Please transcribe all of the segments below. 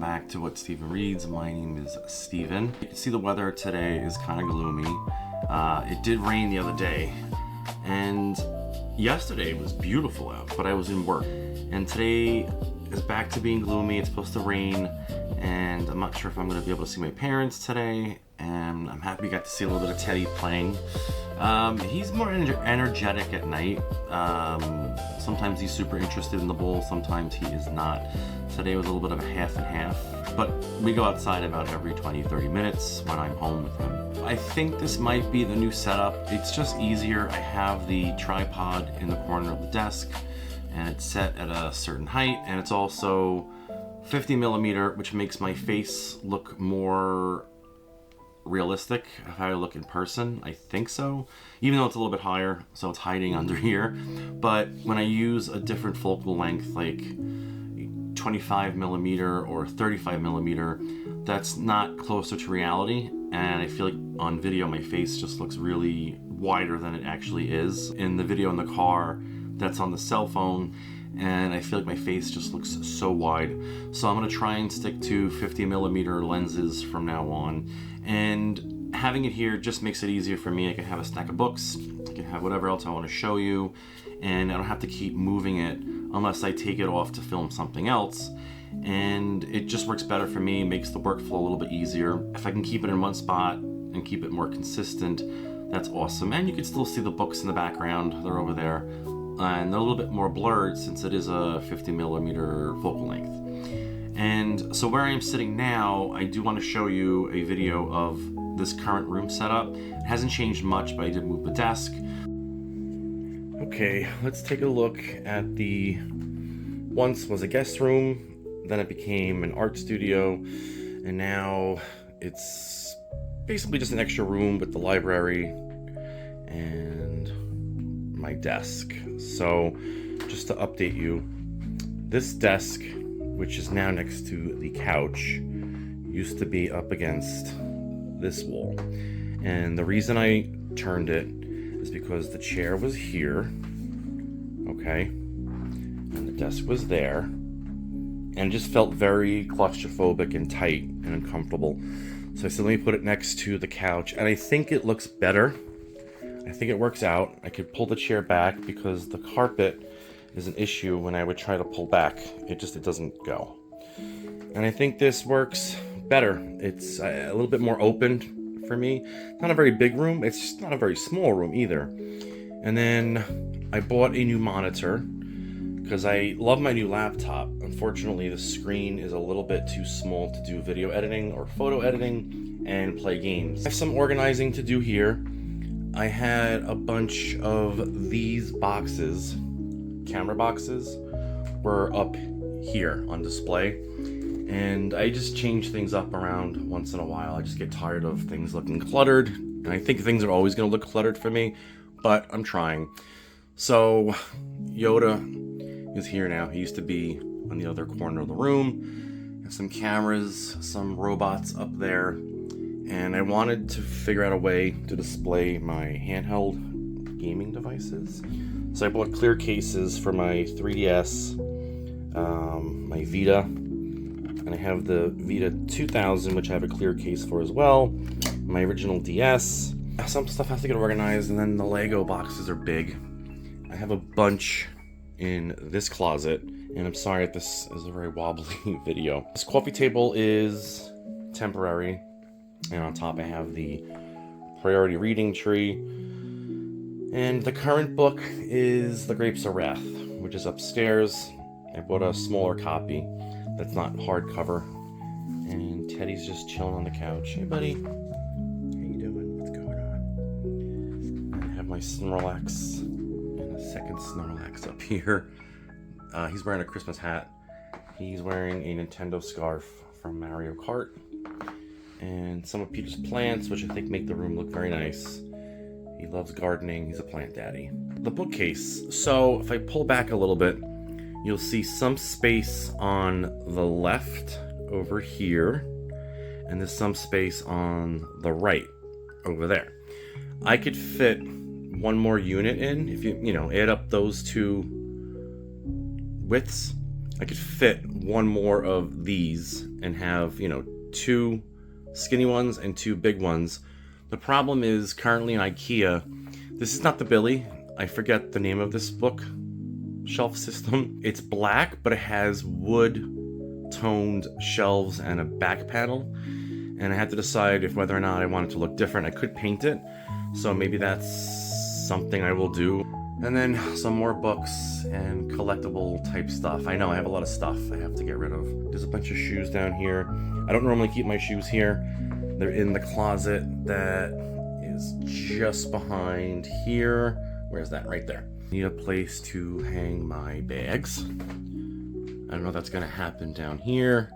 welcome back to What Steven Reads. My name is Steven. You can see the weather today is kind of gloomy. It did rain the other day, and yesterday was beautiful out, but I was in work. And today is back to being gloomy. It's supposed to rain, and I'm not sure if I'm going to be able to see my parents today. And I'm happy we got to see a little bit of Teddy playing. He's more energetic at night. Sometimes he's super interested in the bowl, sometimes he is not. Today was a little bit of a half and half, but we go outside about every 20-30 minutes when I'm home with him. I think this might be the new setup. It's just easier. I have the tripod in the corner of the desk, and it's set at a certain height, and it's also 50 millimeter, which makes my face look more realistic of how I look in person. I think so, even though it's a little bit higher, so it's hiding under here. But when I use a different focal length, like 25 millimeter or 35 millimeter, that's not closer to reality, and I feel like on video my face just looks really wider than it actually is. In the video in the car, that's on the cell phone, and I feel like my face just looks so wide. So I'm going to try and stick to 50 millimeter lenses from now on. And having it here just makes it easier for me. I can have a stack of books, I can have whatever else I want to show you, and I don't have to keep moving it unless I take it off to film something else. And it just works better for me, makes the workflow a little bit easier. If I can keep it in one spot and keep it more consistent, that's awesome. And you can still see the books in the background, they're over there. And they're a little bit more blurred since it is a 50 millimeter focal length. And so where I am sitting now, I do want to show you a video of this current room setup. It hasn't changed much, but I did move the desk. Okay, let's take a look at the once was a guest room, then it became an art studio, and now it's basically just an extra room with the library and my desk. So just to update you, this desk, which is now next to the couch, used to be up against this wall. And the reason I turned it is because the chair was here, okay, and the desk was there, and it just felt very claustrophobic and tight and uncomfortable. So I said, let me put it next to the couch, and I think it looks better. I think it works out. I could pull the chair back because the carpet is an issue when I would try to pull back. It doesn't go. And I think this works better. It's a little bit more open for me. Not a very big room. It's just not a very small room either. And then I bought a new monitor because I love my new laptop. Unfortunately, the screen is a little bit too small to do video editing or photo editing and play games. I have some organizing to do here. I had a bunch of these boxes, camera boxes, were up here on display, and I just change things up around once in a while. I just get tired of things looking cluttered, and I think things are always going to look cluttered for me, but I'm trying. So Yoda is here now. He used to be on the other corner of the room. Have some cameras, some robots up there. And I wanted to figure out a way to display my handheld gaming devices. So I bought clear cases for my 3DS, my Vita, and I have the Vita 2000, which I have a clear case for as well, my original DS. Some stuff has to get organized, and then the Lego boxes are big. I have a bunch in this closet, and I'm sorry if this is a very wobbly video. This coffee table is temporary. And on top I have the priority reading tree. And the current book is The Grapes of Wrath, which is upstairs. I bought a smaller copy that's not hardcover. And Teddy's just chilling on the couch. Hey buddy, how you doing? What's going on? I have my Snorlax and a second Snorlax up here. He's wearing a Christmas hat. He's wearing a Nintendo scarf from Mario Kart. And some of Peter's plants, which I think make the room look very nice. He loves gardening. He's a plant daddy. The bookcase. So if I pull back a little bit, you'll see some space on the left over here, and there's some space on the right over there. I could fit one more unit in if you add up those two widths. I could fit one more of these and have, 2 skinny ones and 2 big ones. The problem is currently in IKEA, this is not the Billy. I forget the name of this book shelf system. It's black, but it has wood-toned shelves and a back panel. And I had to decide whether or not I wanted to look different. I could paint it, so maybe that's something I will do. And then some more books and collectible type stuff. I know I have a lot of stuff I have to get rid of. There's a bunch of shoes down here. I don't normally keep my shoes here. They're in the closet that is just behind here. Where's that? Right there. Need a place to hang my bags. I don't know if that's gonna happen down here.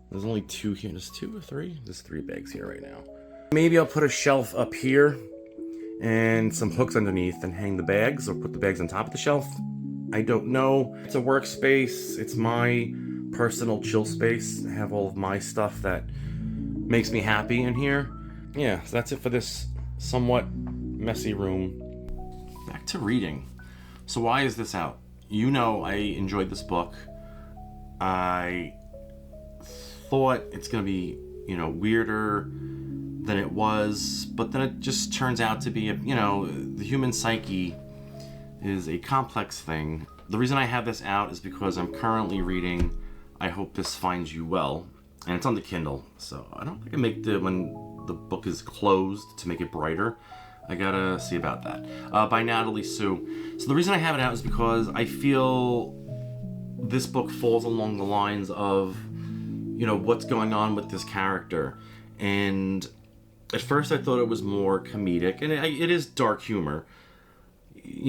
There's only 2 here. There's 2 or 3? There's 3 bags here right now. Maybe I'll put a shelf up here and some hooks underneath and hang the bags, or put the bags on top of the shelf. I don't know. It's a workspace. It's my personal chill space. I have all of my stuff that makes me happy in here. Yeah, so that's it for this somewhat messy room. Back to reading. So why is this out? I enjoyed this book. I thought it's gonna be, weirder than it was, but then it just turns out to be, the human psyche is a complex thing. The reason I have this out is because I'm currently reading I Hope This Finds You Well, and it's on the Kindle, so I don't think I can make when the book is closed to make it brighter. I gotta see about that. By Natalie Sue. So the reason I have it out is because I feel this book falls along the lines of, what's going on with this character. And at first I thought it was more comedic, and it is dark humor.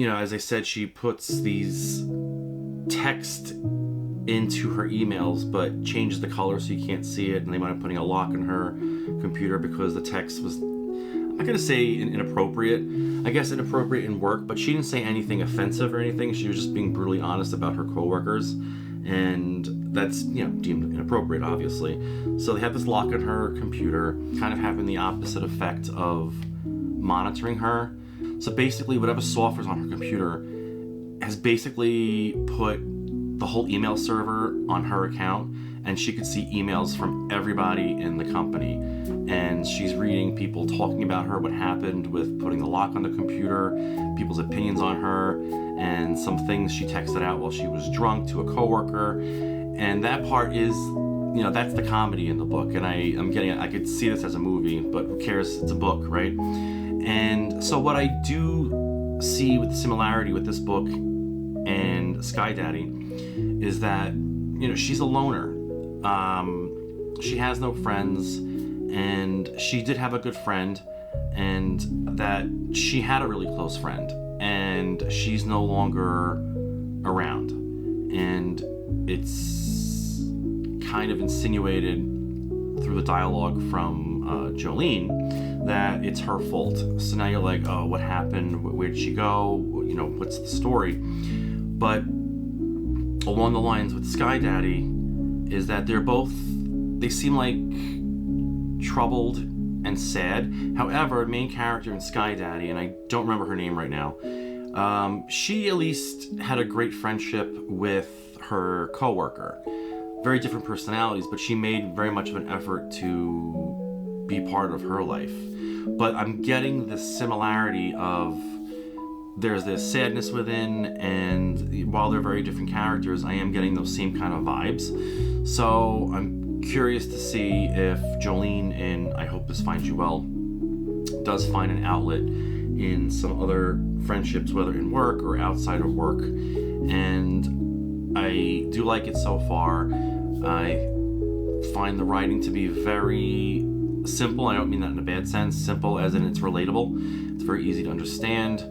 As I said, she puts these text into her emails, but changes the color so you can't see it, and they might have putting a lock on her computer because the text was, I'm not gonna say inappropriate. I guess inappropriate in work, but she didn't say anything offensive or anything. She was just being brutally honest about her coworkers, and that's deemed inappropriate, obviously. So they have this lock on her computer, kind of having the opposite effect of monitoring her. So basically, whatever software's on her computer has basically put the whole email server on her account, and she could see emails from everybody in the company. And she's reading people talking about her, what happened with putting the lock on the computer, people's opinions on her, and some things she texted out while she was drunk to a coworker. And that part is, that's the comedy in the book. And I could see this as a movie, but who cares? It's a book, right? And so what I do see with the similarity with this book and Sky Daddy is that, she's a loner. She has no friends, and she did have a good friend, and that she had a really close friend, and she's no longer around. And it's kind of insinuated through the dialogue from Jolene that it's her fault. So now you're like, oh, what happened? Where'd she go? What's the story? But along the lines with Sky Daddy is that they seem like troubled and sad. However, main character in Sky Daddy, and I don't remember her name right now, she at least had a great friendship with her coworker. Very different personalities, but she made very much of an effort to be part of her life. But I'm getting this similarity of there's this sadness within, and while they're very different characters, I am getting those same kind of vibes. So I'm curious to see if Jolene in I Hope This Finds You Well does find an outlet in some other friendships, whether in work or outside of work. And I do like it so far. I find the writing to be very simple. I don't mean that in a bad sense. Simple as in it's relatable. It's very easy to understand.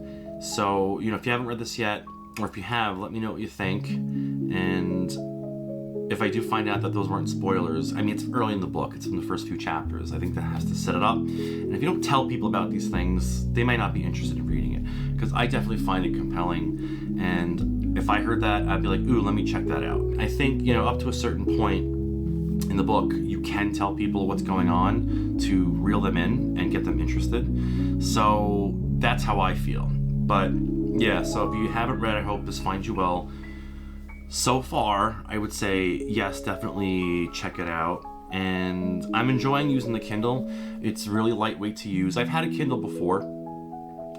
So, if you haven't read this yet, or if you have, let me know what you think. And if I do find out that those weren't spoilers, it's early in the book. It's in the first few chapters. I think that has to set it up. And if you don't tell people about these things, they might not be interested in reading it. Because I definitely find it compelling. And if I heard that, I'd be like, ooh, let me check that out. I think, up to a certain point in the book, you can tell people what's going on to reel them in and get them interested. So that's how I feel. But yeah, so if you haven't read I Hope This Finds You Well, So far, I would say yes, definitely check it out. And I'm enjoying using the Kindle. It's really lightweight to use. I've had a Kindle before.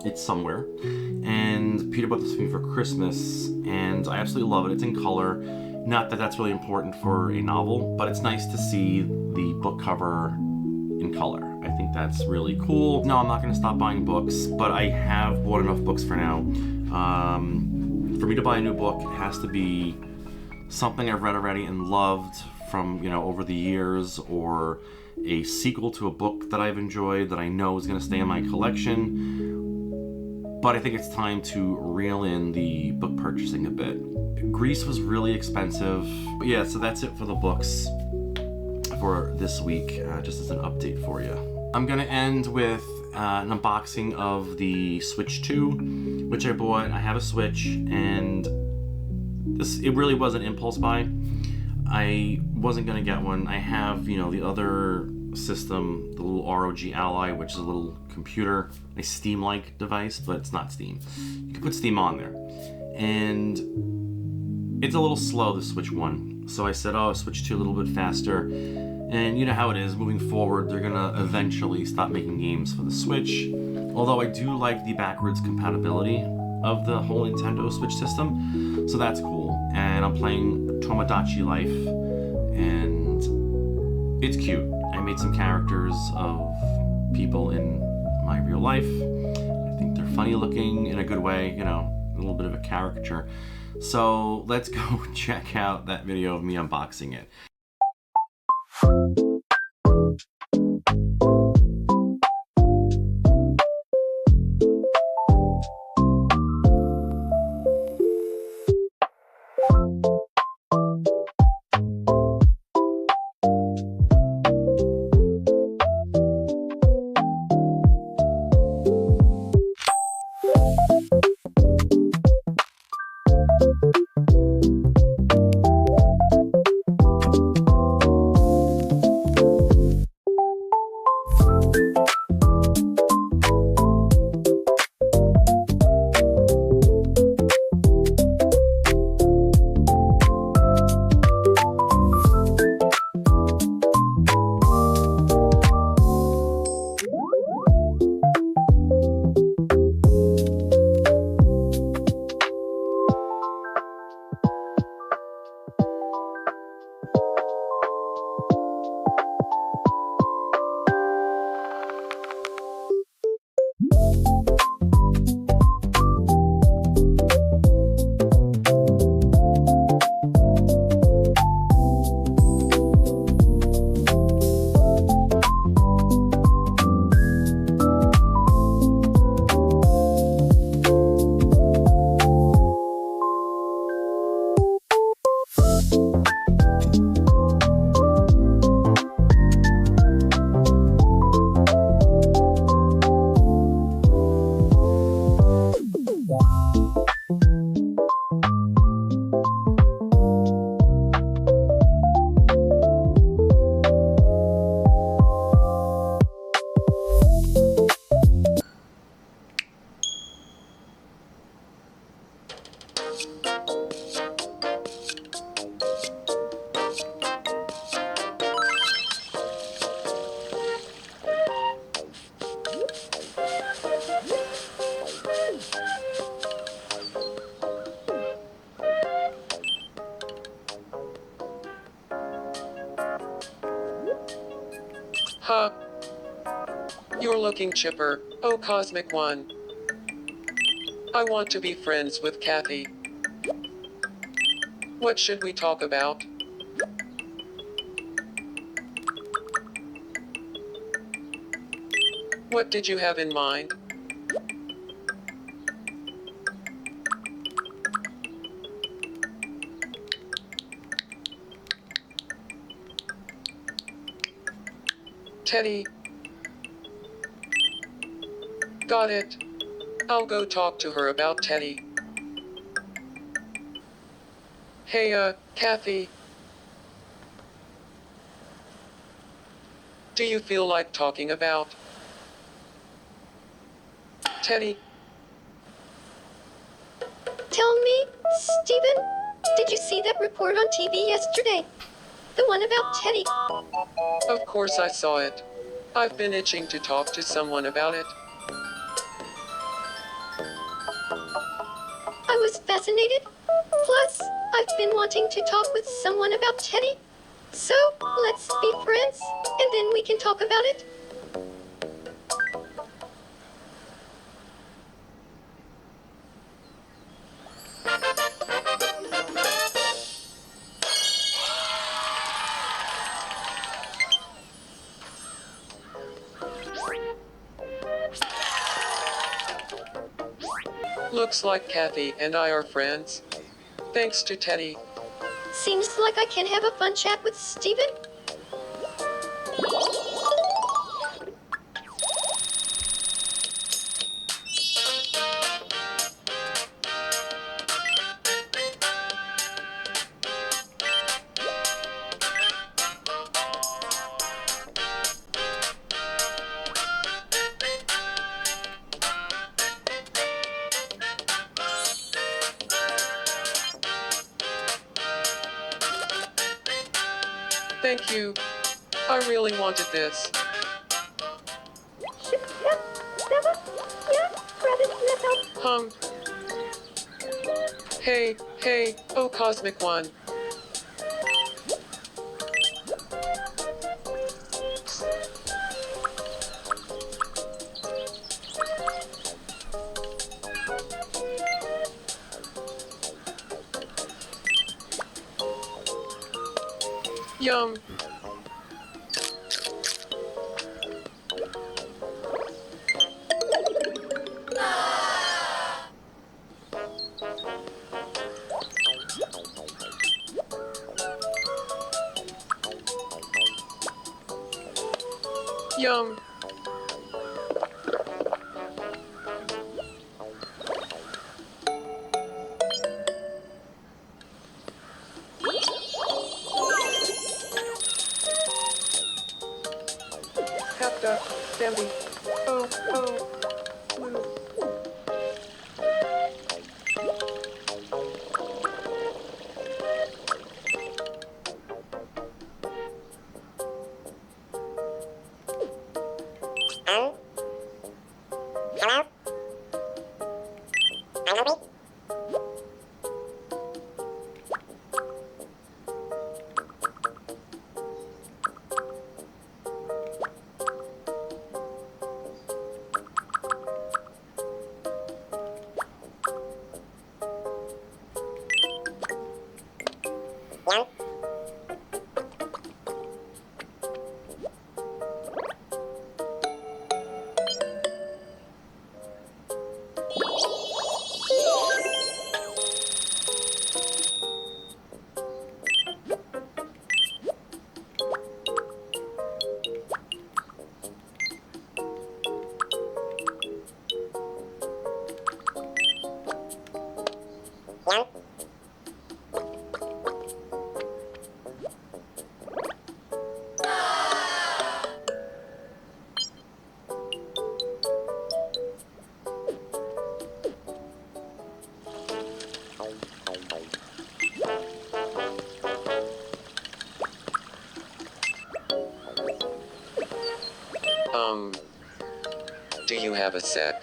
It's somewhere. And Peter bought this for me for Christmas, and I absolutely love it. It's in color. Not that that's really important for a novel, but it's nice to see the book cover in color. I think that's really cool. No, I'm not going to stop buying books, but I have bought enough books for now. For me to buy a new book, it has to be something I've read already and loved from, over the years, or a sequel to a book that I've enjoyed that I know is going to stay in my collection. But I think it's time to reel in the book purchasing a bit. Greece was really expensive. But yeah, so that's it for the books for this week, just as an update for you. I'm going to end with an unboxing of the Switch 2, which I bought. I have a Switch, and it really was an impulse buy. I wasn't going to get one. I have, the other system, the little ROG Ally, which is a little computer, a Steam-like device, but it's not Steam. You can put Steam on there. And it's a little slow, the Switch 1. So I said, Switch 2 a little bit faster. And you know how it is, moving forward, they're gonna eventually stop making games for the Switch. Although I do like the backwards compatibility of the whole Nintendo Switch system. So that's cool. And I'm playing Tomodachi Life, and it's cute. I made some characters of people in my real life. I think they're funny looking in a good way, a little bit of a caricature. So let's go check out that video of me unboxing it. Huh. You're looking chipper, oh Cosmic One. I want to be friends with Kathy. What should we talk about? What did you have in mind? Teddy. Got it. I'll go talk to her about Teddy. Hey, Kathy. Do you feel like talking about Teddy? Tell me, Stephen? Did you see that report on TV yesterday? The one about Teddy. Of course I saw it. I've been itching to talk to someone about it. I was fascinated. Plus, I've been wanting to talk with someone about Teddy. So, let's be friends, and then we can talk about it. Looks like Kathy and I are friends. Thanks to Teddy. Seems like I can have a fun chat with Steven. Thank you. I really wanted this. Hum. Hey, oh Cosmic One. Yum. Yum. Half duck, Bambi. Oh, blue. Do you have a sec?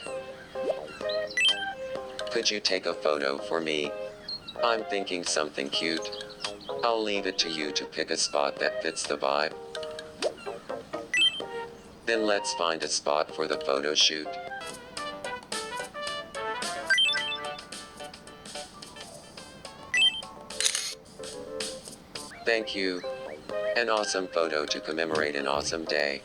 Could you take a photo for me? I'm thinking something cute. I'll leave it to you to pick a spot that fits the vibe. Then let's find a spot for the photo shoot. Thank you. An awesome photo to commemorate an awesome day.